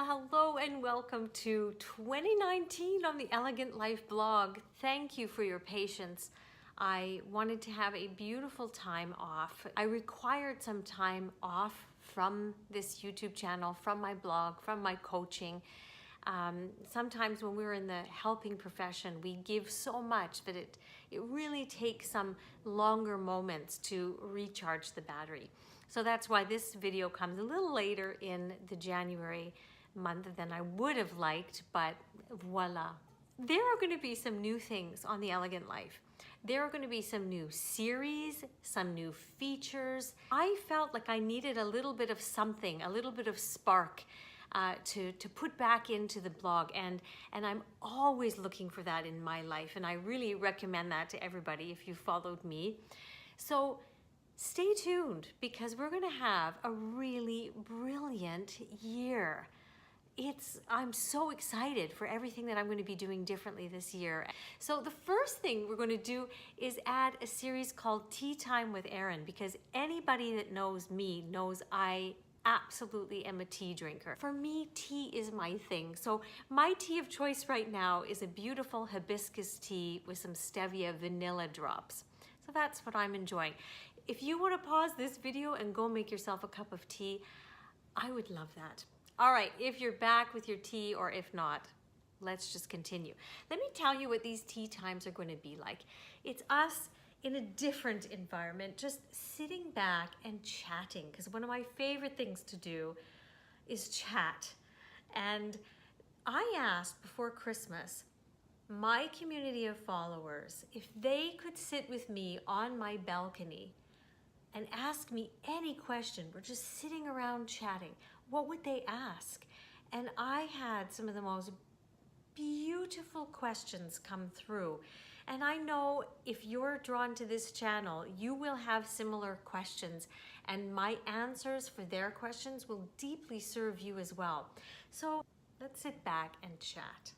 Well, hello and welcome to 2019 on the Elegant Life blog. Thank you for your patience. I wanted to have a beautiful time off. I required some time off from this YouTube channel, from my blog, from my coaching. Sometimes when we're in the helping profession, we give so much that it really takes some longer moments to recharge the battery. So that's why this video comes a little later in the January month than I would have liked, but voila. There are going to be some new things on the Elegant Life. There are going to be some new series, some new features. I felt like I needed a little bit of something, a little bit of spark to put back into the blog, and I'm always looking for that in my life, and I really recommend that to everybody if you followed me. So stay tuned, because we're going to have a really brilliant year. I'm so excited for everything that I'm going to be doing differently this year. So the first thing we're going to do is add a series called Tea Time with Erin, because anybody that knows me knows I absolutely am a tea drinker. For me, tea is my thing. So my tea of choice right now is a beautiful hibiscus tea with some stevia vanilla drops. So that's what I'm enjoying. If you want to pause this video and go make yourself a cup of tea, I would love that. All right, if you're back with your tea, or if not, let's just continue. Let me tell you what these tea times are going to be like. It's us in a different environment, just sitting back and chatting, because one of my favorite things to do is chat. And I asked before Christmas my community of followers if they could sit with me on my balcony and ask me any question. We're just sitting around chatting. What would they ask? And I had some of the most beautiful questions come through. And I know if you're drawn to this channel, you will have similar questions, and my answers for their questions will deeply serve you as well. So let's sit back and chat.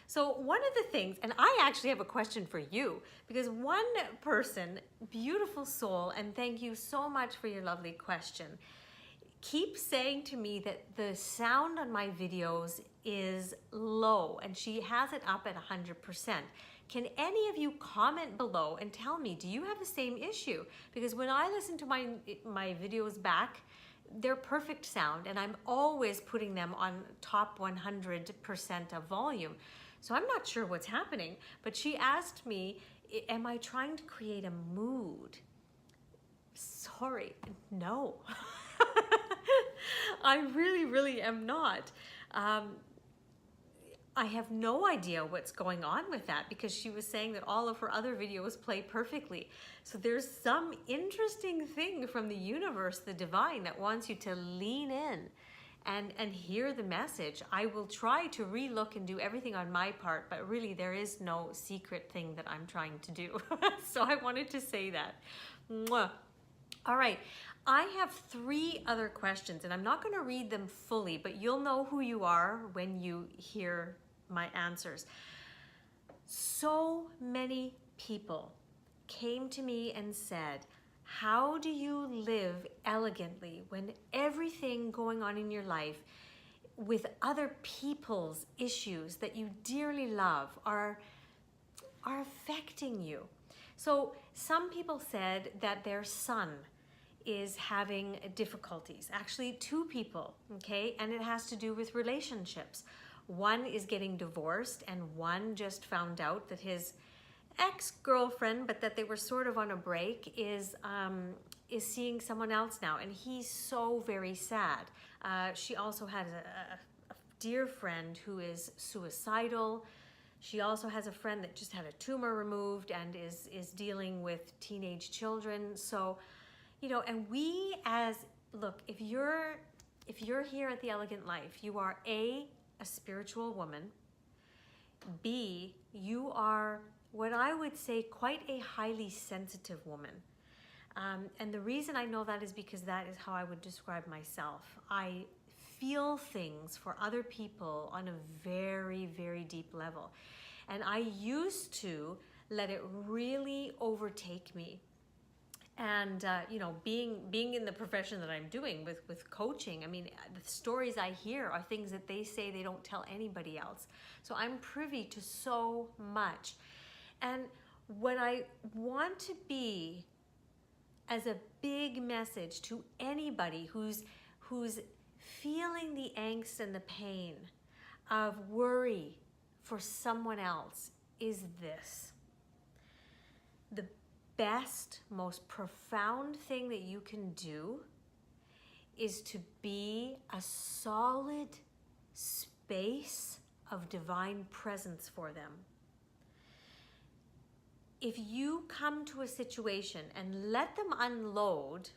So one of the things, and I actually have a question for you, because one person, beautiful soul, and thank you so much for your lovely question, keeps saying to me that the sound on my videos is low, and she has it up at 100%. Can any of you comment below and tell me, do you have the same issue? Because when I listen to my videos back, they're perfect sound, and I'm always putting them on top 100% of volume. So I'm not sure what's happening, but she asked me, am I trying to create a mood? Sorry, no. I really am not. I have no idea what's going on with that, because she was saying that all of her other videos play perfectly. So there's some interesting thing from the universe, the divine, that wants you to lean in and hear the message. I will try to relook and do everything on my part, but really there is no secret thing that I'm trying to do. So I wanted to say that. Mwah. All right, I have 3 other questions, and I'm not going to read them fully, but you'll know who you are when you hear my answers. So many people came to me and said, how do you live elegantly when everything going on in your life with other people's issues that you dearly love are affecting you? So some people said that their son is having difficulties. Actually, 2 people, okay? And it has to do with relationships. One is getting divorced, and one just found out that his ex-girlfriend, but that they were sort of on a break, is seeing someone else now, and he's so very sad. She also has a dear friend who is suicidal. She also has a friend that just had a tumor removed and is dealing with teenage children. So, you know, and we look, if you're here at the Elegant Life, you are a spiritual woman. B, you are what I would say quite a highly sensitive woman. And the reason I know that is because that is how I would describe myself. I feel things for other people on a very deep level. And I used to let it really overtake me And you know, being in the profession that I'm doing with coaching, I mean, the stories I hear are things that they say they don't tell anybody else. So I'm privy to so much. And what I want to be as a big message to anybody who's feeling the angst and the pain of worry for someone else is this: the best, most profound thing that you can do is to be a solid space of divine presence for them. If you come to a situation and let them unload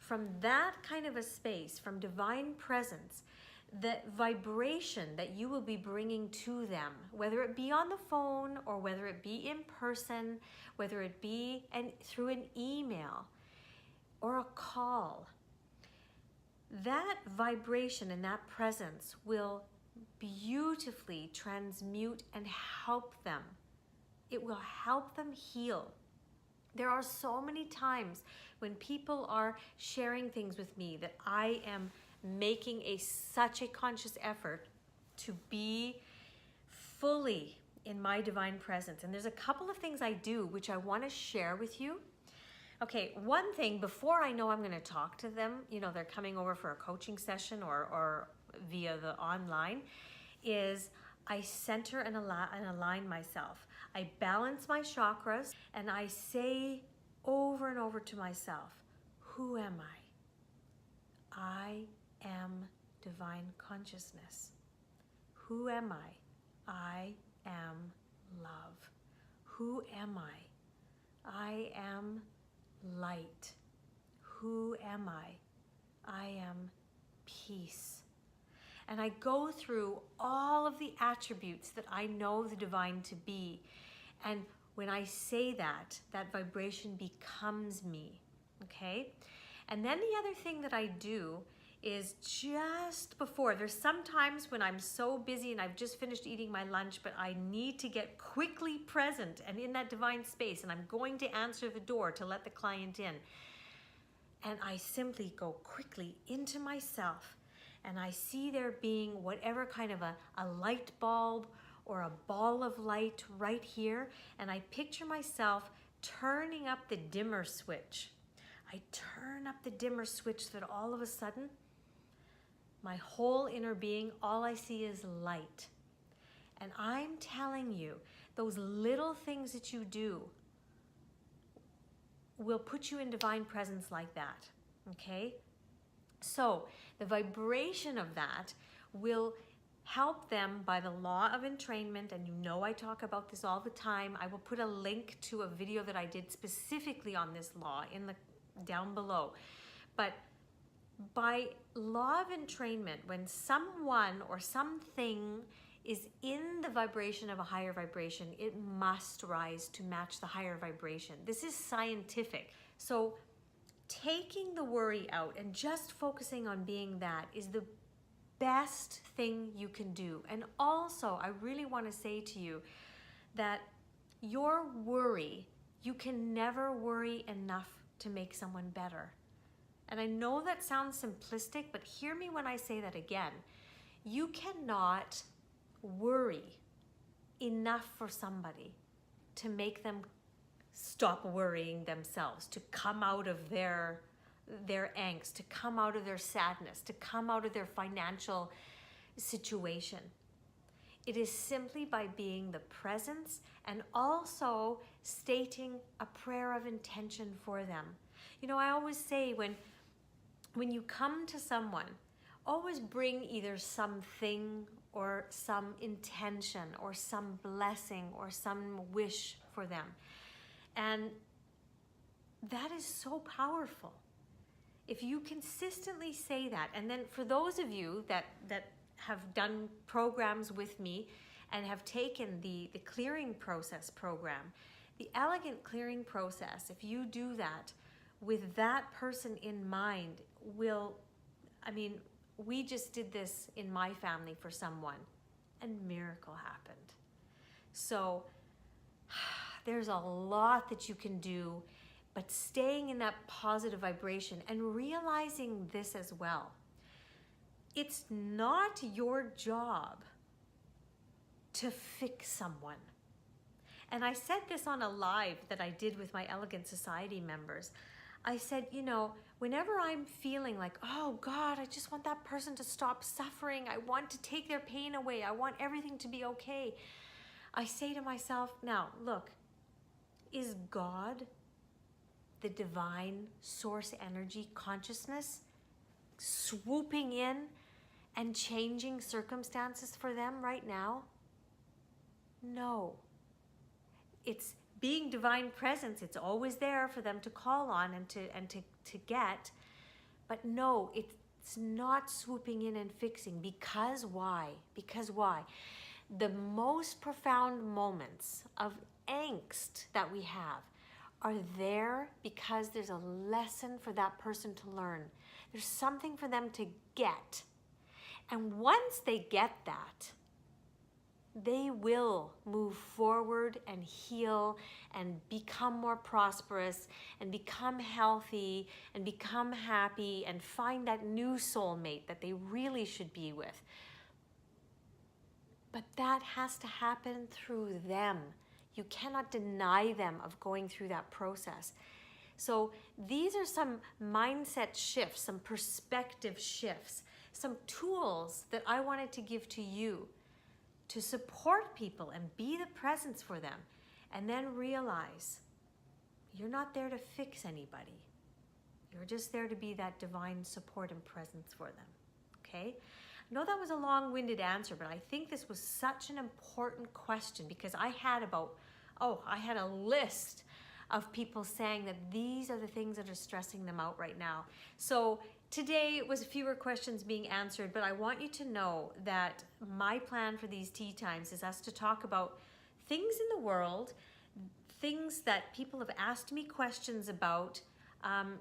from that kind of a space, from divine presence, the vibration that you will be bringing to them, whether it be on the phone or whether it be in person, whether it be through an email or a call, that vibration and that presence will beautifully transmute and help them. It will help them heal. There are so many times when people are sharing things with me that I am making such a conscious effort to be fully in my divine presence. And there's a couple of things I do which I want to share with you. Okay, one thing, before I know I'm going to talk to them, you know, they're coming over for a coaching session or via the online, is I center and align myself. I balance my chakras and I say over and over to myself, who am I? I am divine consciousness. Who am I? I am love. Who am I? I am light. Who am I? I am peace. And I go through all of the attributes that I know the divine to be. And when I say that, that vibration becomes me, okay? And then the other thing that I do is just before, there's sometimes when I'm so busy and I've just finished eating my lunch, but I need to get quickly present and in that divine space, and I'm going to answer the door to let the client in. And I simply go quickly into myself, and I see there being whatever kind of a light bulb or a ball of light right here, and I picture myself turning up the dimmer switch. I turn up the dimmer switch so that all of a sudden, my whole inner being, all I see is light. And I'm telling you, those little things that you do will put you in divine presence like that, okay? So the vibration of that will help them by the law of entrainment, and you know I talk about this all the time. I will put a link to a video that I did specifically on this law down below. But by law of entrainment, when someone or something is in the vibration of a higher vibration, it must rise to match the higher vibration. This is scientific. So taking the worry out and just focusing on being that is the best thing you can do. And also, I really want to say to you that your worry, you can never worry enough to make someone better. And I know that sounds simplistic, but hear me when I say that again. You cannot worry enough for somebody to make them stop worrying themselves, to come out of their angst, to come out of their sadness, to come out of their financial situation. It is simply by being the presence and also stating a prayer of intention for them. You know, I always say when you come to someone, always bring either something or some intention or some blessing or some wish for them. And that is so powerful. If you consistently say that, and then for those of you that have done programs with me and have taken the clearing process program, the elegant clearing process, if you do that with that person in mind, we just did this in my family for someone, and miracle happened. So there's a lot that you can do but staying in that positive vibration and realizing this as well. It's not your job to fix someone. And I said this on a live that I did with my Elegant Society members. I said, you know, whenever I'm feeling like, oh God, I just want that person to stop suffering. I want to take their pain away. I want everything to be okay. I say to myself, now look, is God, the divine source energy consciousness, swooping in and changing circumstances for them right now? No. It's being divine presence. It's always there for them to call on and to get. But no, it's not swooping in and fixing. Because why? Because why? The most profound moments of angst that we have are there because there's a lesson for that person to learn. There's something for them to get. And once they get that, they will move forward and heal and become more prosperous and become healthy and become happy and find that new soulmate that they really should be with. But that has to happen through them. You cannot deny them of going through that process. So these are some mindset shifts, some perspective shifts, some tools that I wanted to give to you to support people and be the presence for them. And then realize you're not there to fix anybody. You're just there to be that divine support and presence for them. Okay? I know that was a long-winded answer, but I think this was such an important question because I had a list of people saying that these are the things that are stressing them out right now. So today it was fewer questions being answered, but I want you to know that my plan for these tea times is us to talk about things in the world, things that people have asked me questions about,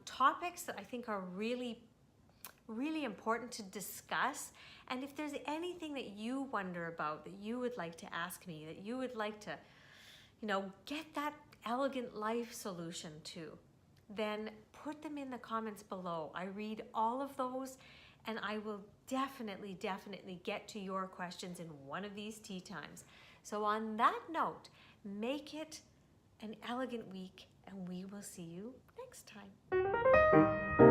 topics that I think are really important to discuss. And if there's anything that you wonder about, that you would like to ask me, that you would like to, get that elegant life solution to, then put them in the comments below. I read all of those and I will definitely get to your questions in one of these tea times. So on that note, make it an elegant week and we will see you next time.